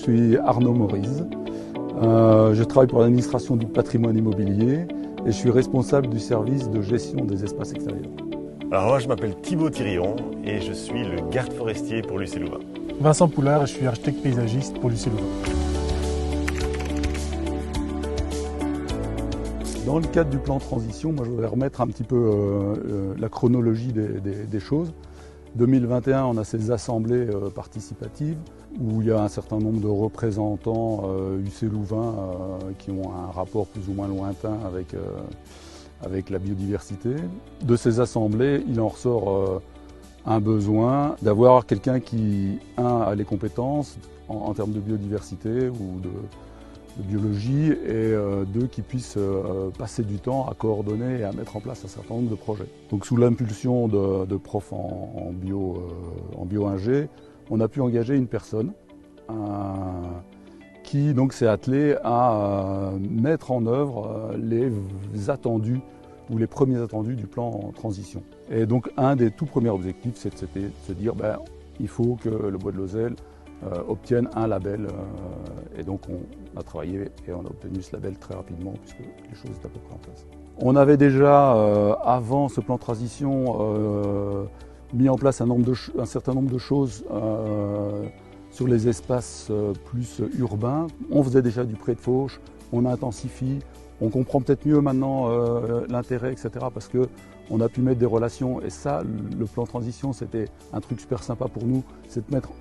suis Arnaud Maurice. Je travaille pour l'administration du patrimoine immobilier et je suis responsable du service de gestion des espaces extérieurs. Alors moi je m'appelle Thibaut Thirion et je suis le garde forestier pour Lucé-Louvain. Vincent Poulard et je suis architecte paysagiste pour Lucé-Louvain. Dans le cadre du plan de transition, moi je voudrais remettre un petit peu la chronologie des choses. 2021, on a ces assemblées participatives où il y a un certain nombre de représentants UC-Louvain qui ont un rapport plus ou moins lointain avec la biodiversité. De ces assemblées, il en ressort un besoin d'avoir quelqu'un qui, a les compétences en termes de biodiversité ou de biologie et deux qui puissent passer du temps à coordonner et à mettre en place un certain nombre de projets. Donc sous l'impulsion de profs en bio-ingé, on a pu engager une personne qui donc s'est attelée à mettre en œuvre les attendus ou les premiers attendus du plan en transition. Et donc un des tout premiers objectifs, c'était de se dire il faut que le bois de Lozelle obtiennent un label et donc on a travaillé et on a obtenu ce label très rapidement puisque les choses étaient à peu près en place. On avait déjà avant ce plan de transition mis en place un certain nombre de choses sur les espaces plus urbains. On faisait déjà du pré de fauche, on intensifie, on comprend peut-être mieux maintenant l'intérêt, etc. parce qu'on a pu mettre des relations et ça, le plan de transition, c'était un truc super sympa pour nous, c'est de mettre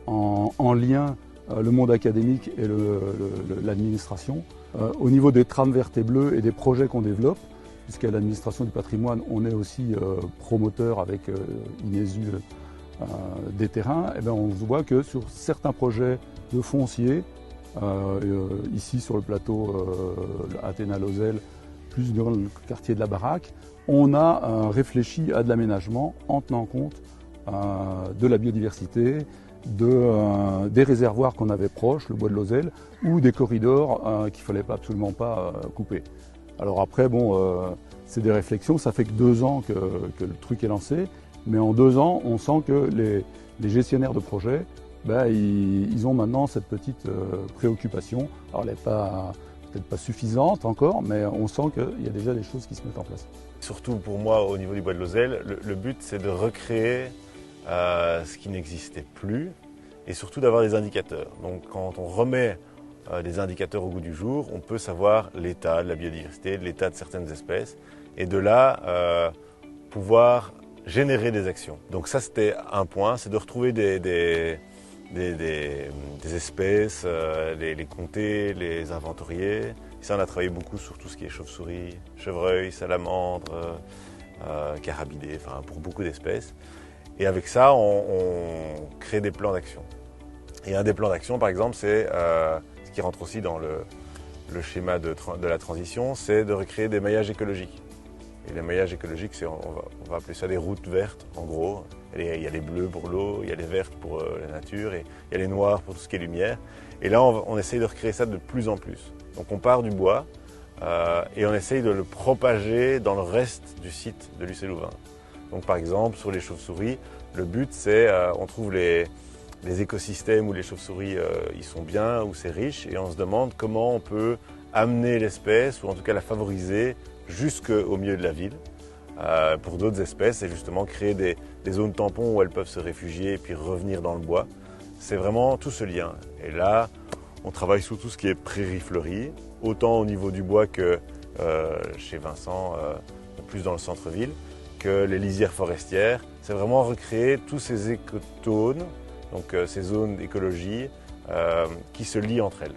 en lien le monde académique et l'administration. Au niveau des trames vertes et bleues et des projets qu'on développe, puisqu'à l'administration du patrimoine, on est aussi promoteur avec Inesu des terrains, et on voit que sur certains projets de foncier, ici sur le plateau Athéna-Lozelle, plus dans le quartier de la Baraque, on a réfléchi à de l'aménagement en tenant compte de la biodiversité, des réservoirs qu'on avait proches, le bois de Lozelle, ou des corridors qu'il ne fallait absolument pas couper. Alors après, c'est des réflexions, ça fait que 2 ans que le truc est lancé, mais en 2 ans, on sent que les gestionnaires de projets, ils ont maintenant cette petite préoccupation. Alors elle n'est peut-être pas suffisante encore, mais on sent qu'il y a déjà des choses qui se mettent en place. Surtout pour moi, au niveau du bois de Lozelle, le but c'est de recréer ce qui n'existait plus et surtout d'avoir des indicateurs. Donc quand on remet des indicateurs au goût du jour, on peut savoir l'état de la biodiversité, l'état de certaines espèces et de là pouvoir générer des actions. Donc ça c'était un point, c'est de retrouver des espèces, les compter, les inventorier. Ici on a travaillé beaucoup sur tout ce qui est chauve-souris, chevreuil, salamandre, carabidés, enfin pour beaucoup d'espèces. Et avec ça, on crée des plans d'action. Et un des plans d'action, par exemple, c'est ce qui rentre aussi dans le schéma de la transition, c'est de recréer des maillages écologiques. Et les maillages écologiques, on va appeler ça des routes vertes, en gros. Il y a les bleus pour l'eau, il y a les vertes pour la nature, et il y a les noirs pour tout ce qui est lumière. Et là, on essaye de recréer ça de plus en plus. Donc on part du bois et on essaye de le propager dans le reste du site de Lucé-Louvain. Donc par exemple, sur les chauves-souris, le but c'est, on trouve les écosystèmes où les chauves-souris ils sont bien, où c'est riche, et on se demande comment on peut amener l'espèce, ou en tout cas la favoriser, jusqu'au milieu de la ville. Pour d'autres espèces, c'est justement créer des zones tampons où elles peuvent se réfugier et puis revenir dans le bois. C'est vraiment tout ce lien. Et là, on travaille sur tout ce qui est prairies fleuries, autant au niveau du bois que chez Vincent, plus dans le centre-ville, que les lisières forestières. C'est vraiment recréer tous ces écotones, donc ces zones d'écologie qui se lient entre elles.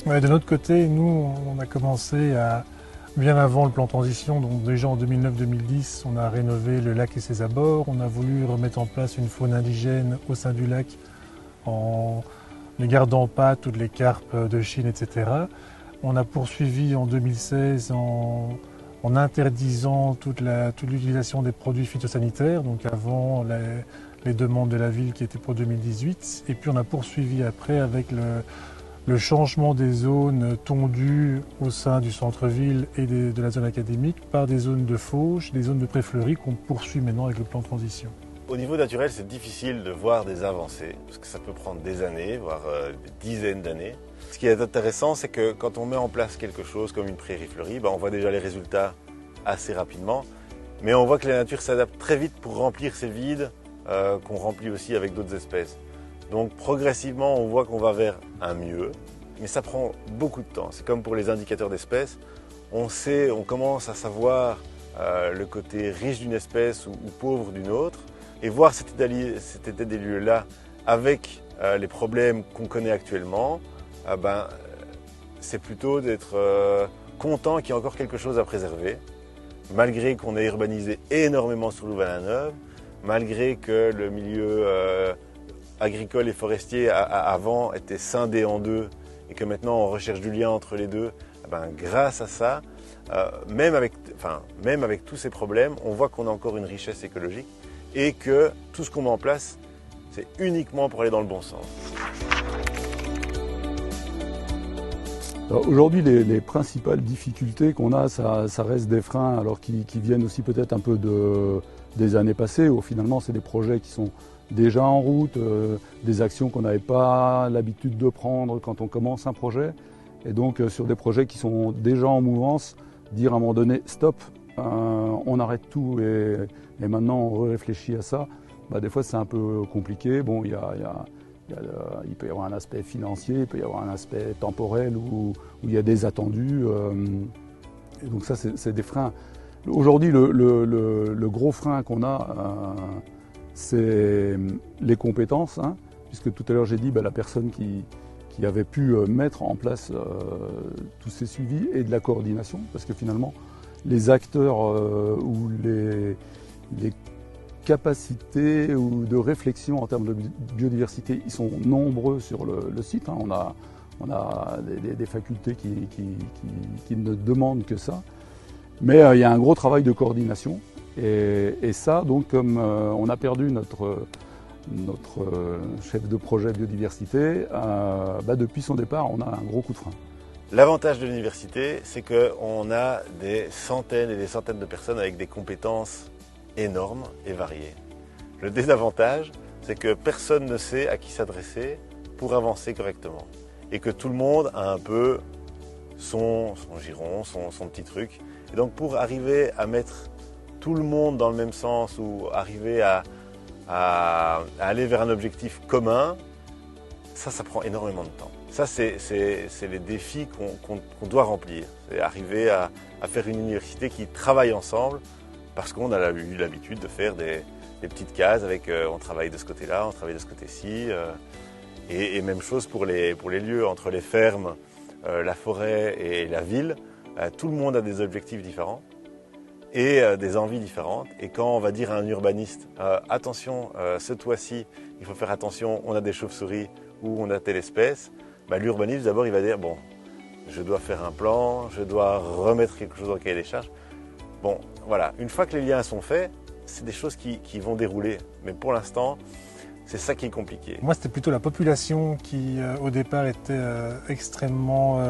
Ouais, de notre côté, nous, on a commencé bien avant le plan transition, donc déjà en 2009-2010, on a rénové le lac et ses abords. On a voulu remettre en place une faune indigène au sein du lac en ne gardant pas toutes les carpes de Chine, etc. On a poursuivi en 2016 en interdisant toute l'utilisation des produits phytosanitaires, donc avant les demandes de la ville qui étaient pour 2018. Et puis on a poursuivi après avec le changement des zones tondues au sein du centre-ville et de la zone académique par des zones de fauche, des zones de pré fleuries qu'on poursuit maintenant avec le plan de transition. Au niveau naturel, c'est difficile de voir des avancées, parce que ça peut prendre des années, voire des dizaines d'années. Ce qui est intéressant, c'est que quand on met en place quelque chose comme une prairie fleurie, on voit déjà les résultats assez rapidement, mais on voit que la nature s'adapte très vite pour remplir ces vides qu'on remplit aussi avec d'autres espèces. Donc progressivement, on voit qu'on va vers un mieux, mais ça prend beaucoup de temps. C'est comme pour les indicateurs d'espèces, on commence à savoir le côté riche d'une espèce ou pauvre d'une autre, et voir cet état des lieux-là avec les problèmes qu'on connaît actuellement, c'est plutôt d'être content qu'il y ait encore quelque chose à préserver, malgré qu'on ait urbanisé énormément sur Louvain-la-Neuve, malgré que le milieu agricole et forestier avant était scindé en deux et que maintenant on recherche du lien entre les deux. Grâce à ça, même avec tous ces problèmes, on voit qu'on a encore une richesse écologique et que tout ce qu'on met en place, c'est uniquement pour aller dans le bon sens. Aujourd'hui, les principales difficultés qu'on a, ça reste des freins, alors qui viennent aussi peut-être un peu des années passées, où finalement c'est des projets qui sont déjà en route, des actions qu'on n'avait pas l'habitude de prendre quand on commence un projet. Et donc sur des projets qui sont déjà en mouvance, dire à un moment donné stop, on arrête tout et maintenant on réfléchit à ça, des fois c'est un peu compliqué. Bon, il peut y avoir un aspect financier, il peut y avoir un aspect temporel où il y a des attendus. Et donc ça, c'est des freins. Aujourd'hui, le gros frein qu'on a, c'est les compétences, puisque tout à l'heure j'ai dit la personne qui avait pu mettre en place tous ces suivis et de la coordination, parce que finalement, les acteurs ou les capacités ou de réflexion en termes de biodiversité, ils sont nombreux sur le site. On a des facultés qui ne demandent que ça. Mais il y a un gros travail de coordination. Et ça, donc, comme on a perdu notre chef de projet biodiversité, depuis son départ, on a un gros coup de frein. L'avantage de l'université, c'est qu'on a des centaines et des centaines de personnes avec des compétences énormes et variées. Le désavantage, c'est que personne ne sait à qui s'adresser pour avancer correctement. Et que tout le monde a un peu son giron, son petit truc. Et donc pour arriver à mettre tout le monde dans le même sens ou arriver à aller vers un objectif commun, ça prend énormément de temps. Ça, c'est les défis qu'on doit remplir. C'est arriver à faire une université qui travaille ensemble, parce qu'on a eu l'habitude de faire des petites cases avec on travaille de ce côté-là, on travaille de ce côté-ci. Et même chose pour les lieux, entre les fermes, la forêt et la ville. Tout le monde a des objectifs différents et des envies différentes. Et quand on va dire à un urbaniste, attention, ce toit-ci, il faut faire attention, on a des chauves-souris ou on a telle espèce, l'urbaniste d'abord il va dire, bon, je dois faire un plan, je dois remettre quelque chose dans le cahier des charges. Bon, voilà, une fois que les liens sont faits, c'est des choses qui vont dérouler. Mais pour l'instant, c'est ça qui est compliqué. Moi, c'était plutôt la population qui, au départ, était extrêmement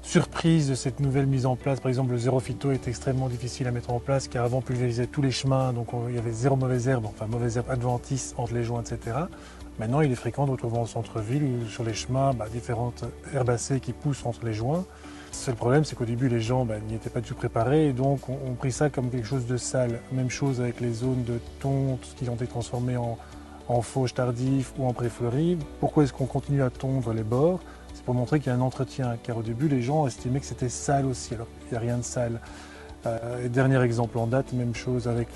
surprise de cette nouvelle mise en place. Par exemple, le zéro phyto est extrêmement difficile à mettre en place, car avant, on pulvérisait tous les chemins, donc il y avait zéro mauvaise herbe, enfin mauvaise herbe adventice entre les joints, etc. Maintenant, il est fréquent de retrouver en centre-ville, sur les chemins, différentes herbacées qui poussent entre les joints. Le seul problème, c'est qu'au début, les gens n'y étaient pas du tout préparés et donc ont pris ça comme quelque chose de sale. Même chose avec les zones de tonte qui ont été transformées en fauche tardif ou en pré-fleuri. Pourquoi est-ce qu'on continue à tondre les bords? C'est pour montrer qu'il y a un entretien, car au début, les gens estimaient que c'était sale aussi, alors il n'y a rien de sale. Et dernier exemple en date, même chose avec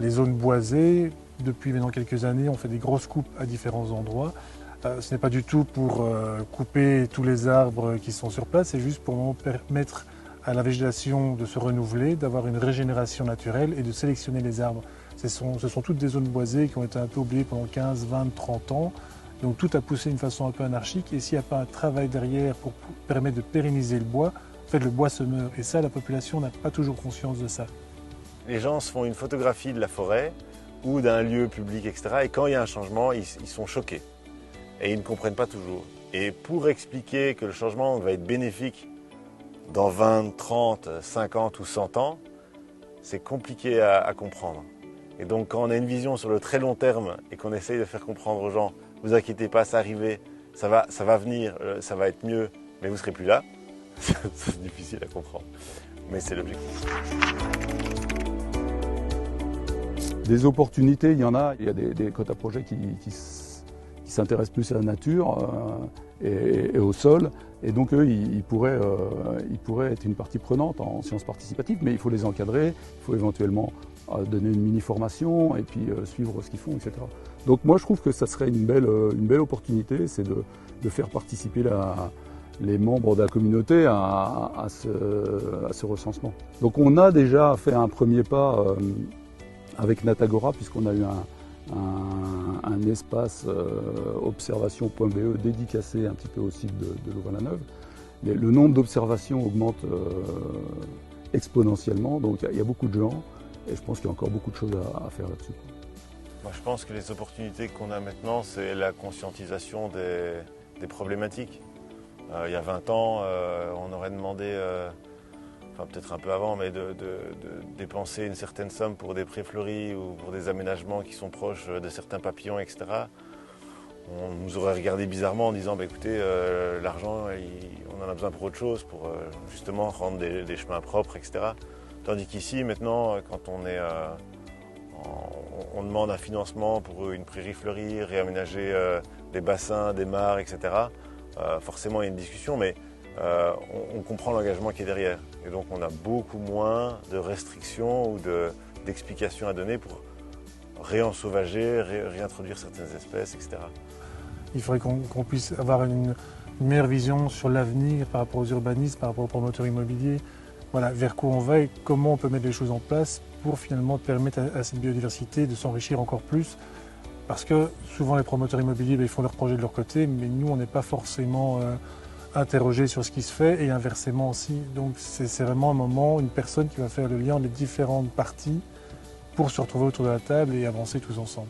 les zones boisées. Depuis maintenant quelques années, on fait des grosses coupes à différents endroits. Ce n'est pas du tout pour couper tous les arbres qui sont sur place, c'est juste pour permettre à la végétation de se renouveler, d'avoir une régénération naturelle et de sélectionner les arbres. Ce sont toutes des zones boisées qui ont été un peu oubliées pendant 15, 20, 30 ans. Donc tout a poussé d'une façon un peu anarchique et s'il n'y a pas un travail derrière pour permettre de pérenniser le bois, en fait le bois se meurt et ça la population n'a pas toujours conscience de ça. Les gens se font une photographie de la forêt ou d'un lieu public, etc. Et quand il y a un changement, ils sont choqués. Et ils ne comprennent pas toujours. Et pour expliquer que le changement va être bénéfique dans 20, 30, 50 ou 100 ans, c'est compliqué à comprendre. Et donc quand on a une vision sur le très long terme et qu'on essaye de faire comprendre aux gens, vous inquiétez pas, ça arrive, ça va venir, ça va être mieux, mais vous ne serez plus là, c'est difficile à comprendre. Mais c'est l'objectif. Des opportunités, il y en a. Il y a des quotas projets qui s'intéressent plus à la nature et au sol. Et donc eux, ils pourraient être une partie prenante en sciences participatives, mais il faut les encadrer, il faut éventuellement donner une mini-formation et puis suivre ce qu'ils font, etc. Donc moi je trouve que ça serait une belle opportunité, c'est de faire participer les membres de la communauté à ce recensement. Donc on a déjà fait un premier pas avec Natagora, puisqu'on a eu un espace observation.be dédicacé un petit peu au site de Louvain-la-Neuve. Le nombre d'observations augmente exponentiellement, donc il y a beaucoup de gens et je pense qu'il y a encore beaucoup de choses à faire là-dessus. Moi, je pense que les opportunités qu'on a maintenant, c'est la conscientisation des problématiques. Il y a 20 ans, on aurait demandé, enfin peut-être un peu avant, mais de dépenser une certaine somme pour des prés fleuris ou pour des aménagements qui sont proches de certains papillons, etc. On nous aurait regardé bizarrement en disant bah, écoutez, l'argent, on en a besoin pour autre chose, pour justement rendre des chemins propres, etc. Tandis qu'ici, maintenant, quand on demande un financement pour une prairie fleurie, réaménager des bassins, des mares, etc., forcément il y a une discussion, mais on comprend l'engagement qui est derrière. Et donc on a beaucoup moins de restrictions ou d'explications à donner pour réensauvager, réintroduire certaines espèces, etc. Il faudrait qu'on puisse avoir une meilleure vision sur l'avenir par rapport aux urbanistes, par rapport aux promoteurs immobiliers. Voilà, vers quoi on va et comment on peut mettre les choses en place pour finalement permettre à cette biodiversité de s'enrichir encore plus. Parce que souvent les promoteurs immobiliers ils font leurs projets de leur côté, mais nous on n'est pas forcément interrogés sur ce qui se fait et inversement aussi. Donc c'est vraiment un moment, une personne qui va faire le lien entre les différentes parties pour se retrouver autour de la table et avancer tous ensemble.